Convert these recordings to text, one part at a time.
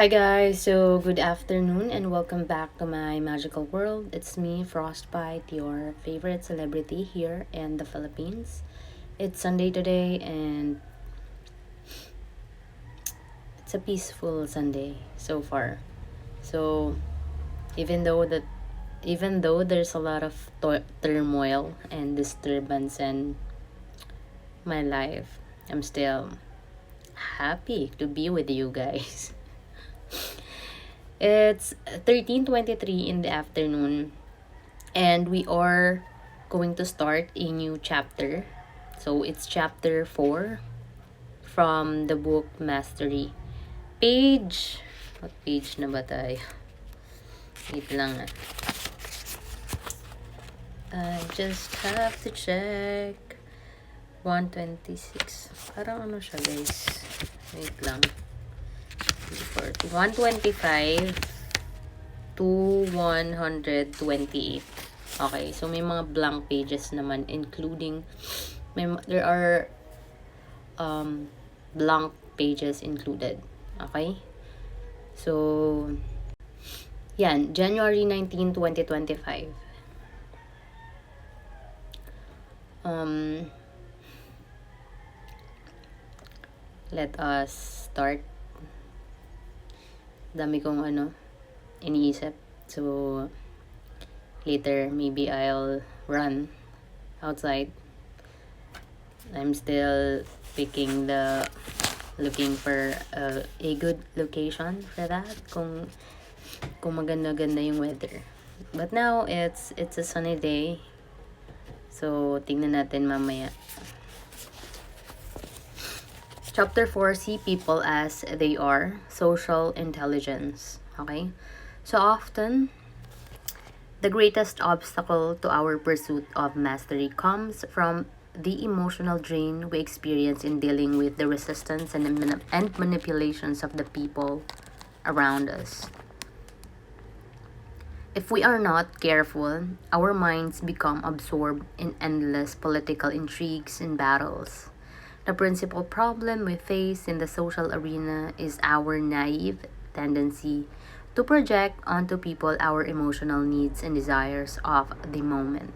Hi guys, so good afternoon and welcome back to my magical world. It's me, Frostbite, your favorite celebrity here in the Philippines. It's Sunday today and it's a peaceful Sunday so far. So even though that even though there's a lot of turmoil and disturbance in my life, I'm still happy to be with you guys. It's 13:23 in the afternoon and we are going to start a new chapter. So it's chapter 4 from the book Mastery. What page na ba tayo? Wait lang ah. I just have to check. 126. Parang ano siya guys. Wait lang. 125 to 128. Okay, so may mga blank pages naman including there are blank pages included. Okay? So yan, January 19, 2025. Let us start. Dami kong iniisip. So later maybe I'll run outside. I'm still looking for a good location for that kung maganda-ganda yung weather. But now it's a sunny day. So tingnan natin mamaya. Chapter 4, see people as they are, social intelligence. Okay? So often the greatest obstacle to our pursuit of mastery comes from the emotional drain we experience in dealing with the resistance and manipulations of the people around us. If we are not careful, our minds become absorbed in endless political intrigues and battles. The principal problem we face in the social arena is our naive tendency to project onto people our emotional needs and desires of the moment.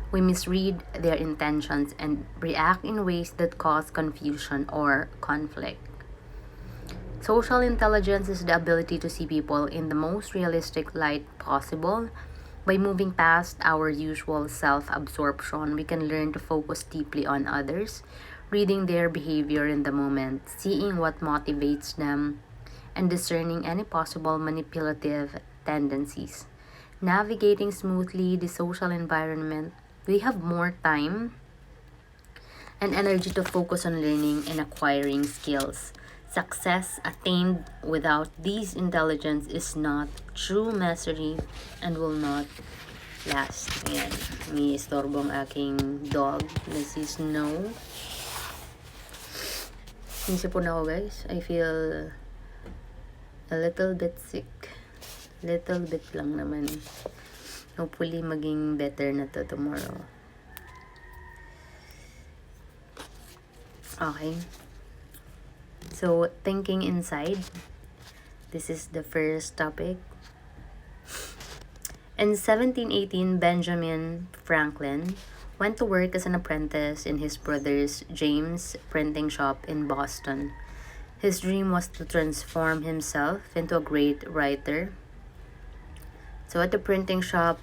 We misread their intentions and react in ways that cause confusion or conflict. Social intelligence is the ability to see people in the most realistic light possible. By moving past our usual self absorption, we can learn to focus deeply on others, reading their behavior in the moment, seeing what motivates them, and discerning any possible manipulative tendencies. Navigating smoothly the social environment, we have more time and energy to focus on learning and acquiring skills. Success attained without these intelligence is not true mastery and will not last. Ayan, may istorbo ang aking dog na si Snow. Sinisipon ako guys. I feel a little bit sick. Little bit lang naman. Hopefully maging better na to tomorrow. Okay. So, thinking inside. This is the first topic. In 1718, Benjamin Franklin went to work as an apprentice in his brother's James printing shop in Boston. His dream was to transform himself into a great writer. So at the printing shop,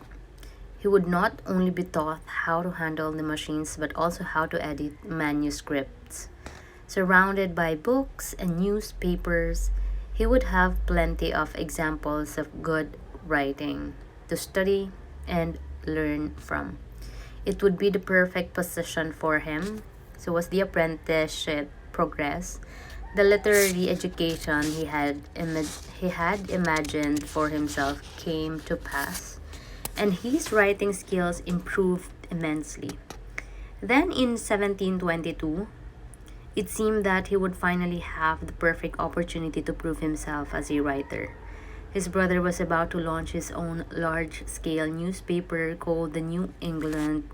he would not only be taught how to handle the machines but also how to edit manuscripts. Surrounded by books and newspapers, he would have plenty of examples of good writing to study and learn from. It would be the perfect position for him. So as the apprenticeship progressed, the literary education he had imagined for himself came to pass, and his writing skills improved immensely. Then in 1722, it seemed that he would finally have the perfect opportunity to prove himself as a writer. His brother was about to launch his own large scale newspaper called the New England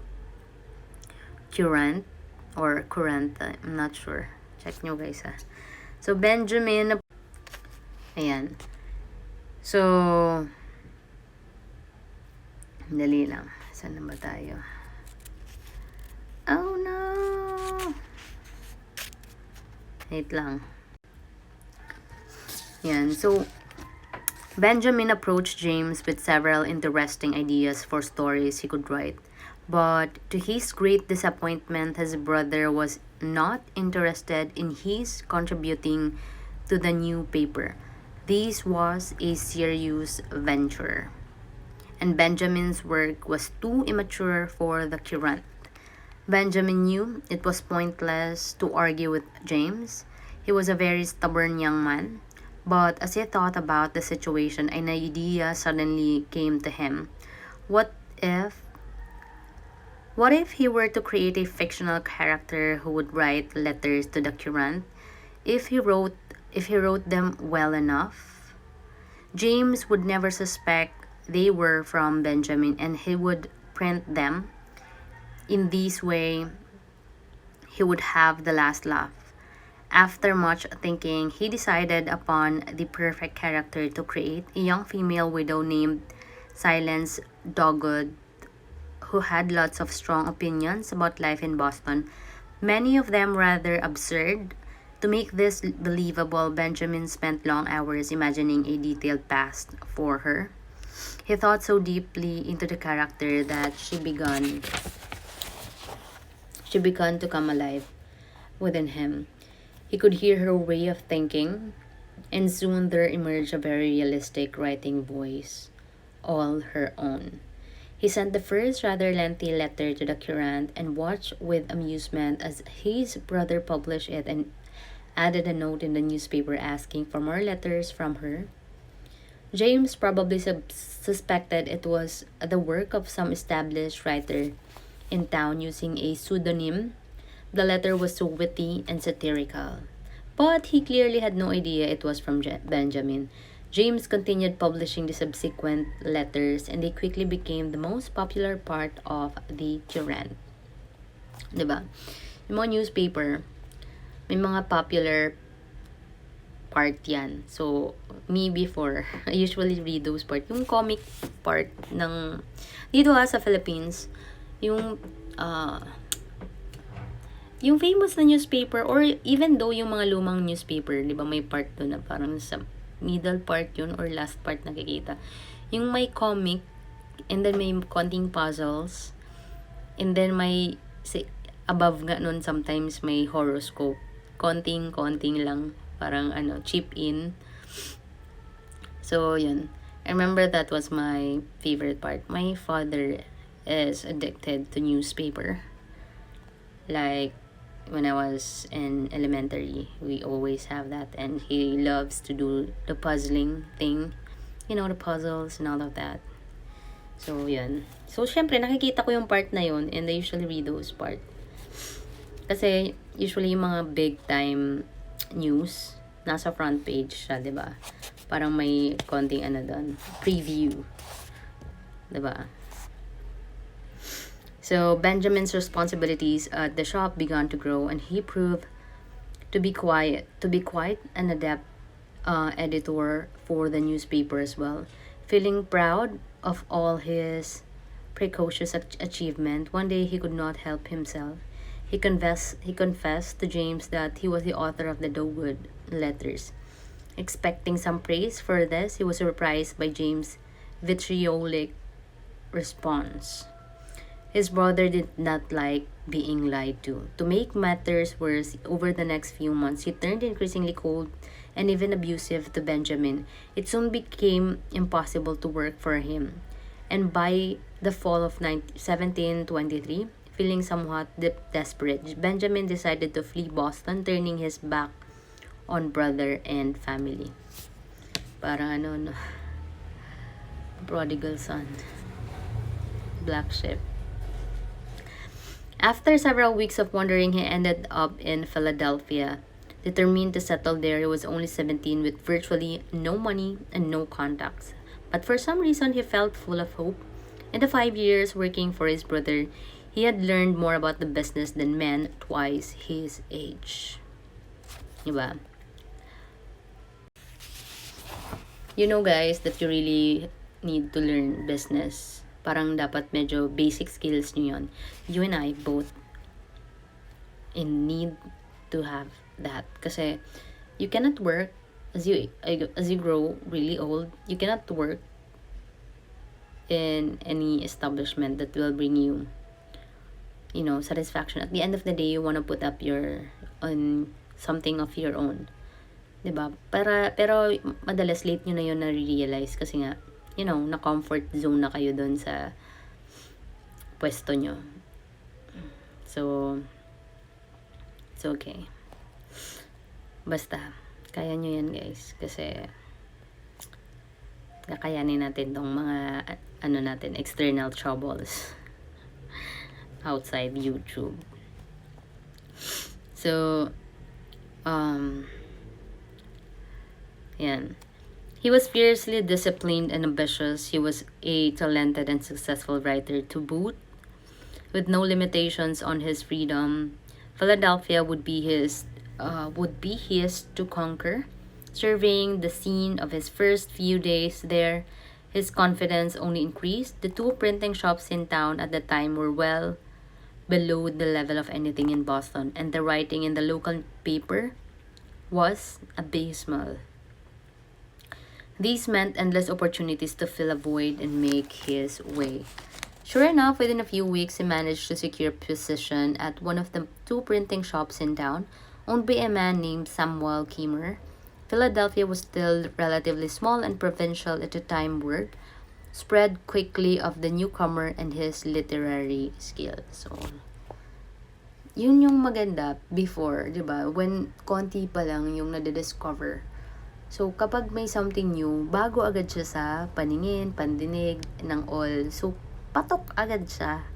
Courant or Courant, I'm not sure. Check nyo guys ha. So Benjamin Ayan. So, dali lang. Saan na ba tayo? Oh no! Wait lang. Yan. So, Benjamin approached James with several interesting ideas for stories he could write. But to his great disappointment, his brother was not interested in his contributing to the new paper. This was a serious venture, and Benjamin's work was too immature for the current. Benjamin knew it was pointless to argue with James. He was a very stubborn young man. But as he thought about the situation, an idea suddenly came to him. What if what if he were to create a fictional character who would write letters to the current? If he wrote them well enough, James would never suspect they were from Benjamin, and he would print them. In this way, he would have the last laugh. After much thinking, he decided upon the perfect character to create, a young female widow named Silence Dogood, who had lots of strong opinions about life in Boston, many of them rather absurd. To make this believable, Benjamin spent long hours imagining a detailed past for her. He thought so deeply into the character that she began to come alive within him. He could hear her way of thinking, and soon there emerged a very realistic writing voice, all her own. He sent the first rather lengthy letter to the current and watched with amusement as his brother published it and added a note in the newspaper asking for more letters from her. James probably suspected it was the work of some established writer in town using a pseudonym. The letter was so witty and satirical. But he clearly had no idea it was from Benjamin. James continued publishing the subsequent letters, and they quickly became the most popular part of the Current. Diba? Yung mga newspaper, may mga popular part yan. So, me before, I usually read those part. Yung comic part ng, dito sa Philippines, yung, yung famous na newspaper, or even though yung mga lumang newspaper, di ba may part doon na parang sa middle part yun or last part nakikita. Yung may comic, and then may konting puzzles, and then may, above nga nun, sometimes may horoscope. Konting lang, parang chip in. So, yun. I remember that was my favorite part. My father is addicted to newspaper. Like, when I was in elementary, we always have that, and he loves to do the puzzling thing, the puzzles and all of that. So yun. So syempre nakikita ko yung part na yun, and I usually read those part. Kasi usually yung mga big time news nasa front page siya, 'di ba? Parang may konting doon, preview. 'Di ba? So Benjamin's responsibilities at the shop began to grow, and he proved to be quite an adept editor for the newspaper as well. Feeling proud of all his precocious achievement, one day he could not help himself. He confessed to James that he was the author of the Dogood letters. Expecting some praise for this, he was surprised by James' vitriolic response. His brother did not like being lied to. To make matters worse, over the next few months, he turned increasingly cold and even abusive to Benjamin. It soon became impossible to work for him. And by the fall of 1723, feeling somewhat desperate, Benjamin decided to flee Boston, turning his back on brother and family. Parang no? Prodigal son. Black sheep. After several weeks of wandering, he ended up in Philadelphia. Determined to settle there, he was only 17 with virtually no money and no contacts. But for some reason, he felt full of hope. In the 5 years working for his brother, he had learned more about the business than men twice his age. Diba? You know guys that you really need to learn business. Parang dapat medyo basic skills nyo yun. You and I both need to have that. Kasi you cannot work as you grow really old. You cannot work in any establishment that will bring you, satisfaction. At the end of the day, you want to put up on something of your own. 'Di ba? Pero madalas late nyo na yun na-realize kasi nga, na comfort zone na kayo doon sa pwesto nyo. So, it's okay. Basta, kaya nyo yan guys. Kasi, kakayanin natin tong mga, external troubles outside YouTube. So, yan. He was fiercely disciplined and ambitious. He was a talented and successful writer to boot. With no limitations on his freedom, Philadelphia would be his to conquer. Surveying the scene of his first few days there, his confidence only increased. The 2 printing shops in town at the time were well below the level of anything in Boston, and the writing in the local paper was abysmal. These meant endless opportunities to fill a void and make his way. Sure enough, within a few weeks, he managed to secure position at one of the 2 printing shops in town, owned by a man named Samuel Kimmer. Philadelphia was still relatively small and provincial at the time. Word spread quickly of the newcomer and his literary skills. So, yun yung maganda before, di ba? When konti pa lang yung nade-discover. So, kapag may something new, bago agad siya sa paningin, pandinig, ng all. So, patok agad siya.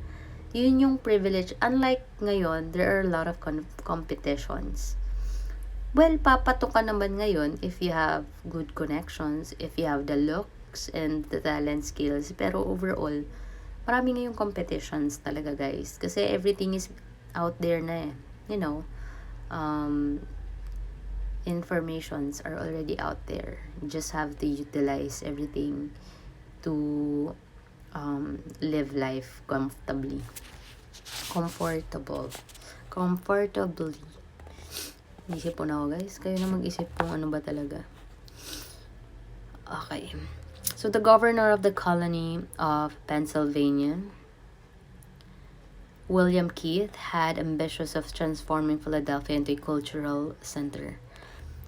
Yun yung privilege. Unlike ngayon, there are a lot of competitions. Well, papatok ka naman ngayon if you have good connections, if you have the looks and the talent skills. Pero overall, marami ngayong competitions talaga guys. Kasi everything is out there na eh. Informations are already out there. You just have to utilize everything to live life comfortably. Comfortably. Isip po na ako guys. Kayo na mag-isip kung ano ba talaga. Okay. So the governor of the colony of Pennsylvania, William Keith, had ambitions of transforming Philadelphia into a cultural center.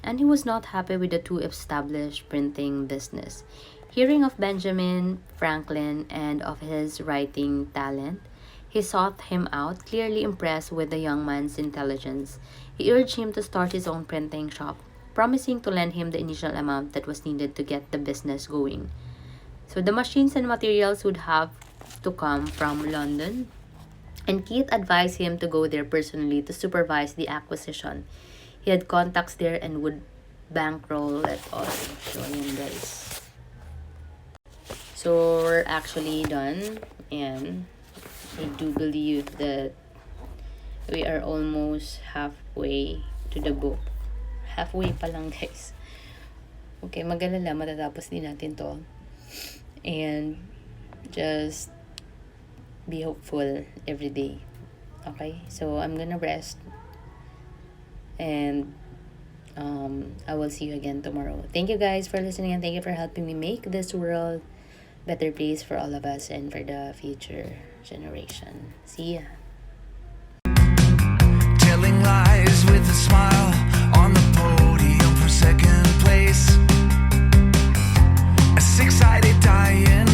And he was not happy with the 2 established printing business. Hearing of Benjamin Franklin and of his writing talent, he sought him out, clearly impressed with the young man's intelligence. He urged him to start his own printing shop, promising to lend him the initial amount that was needed to get the business going. So the machines and materials would have to come from London, and Keith advised him to go there personally to supervise the acquisition. He had contacts there and would bankroll it all. So, yun guys. So, we're actually done. And I do believe that we are almost halfway to the book. Halfway pa lang guys. Okay, mag-alala. Matatapos din natin to. And just be hopeful every day. Okay? So, I'm gonna rest. And I will see you again tomorrow. Thank you guys for listening, and thank you for helping me make this world better place for all of us and for the future generation. See ya. Telling lies with a smile on the podium for second place. A 6-sided die-in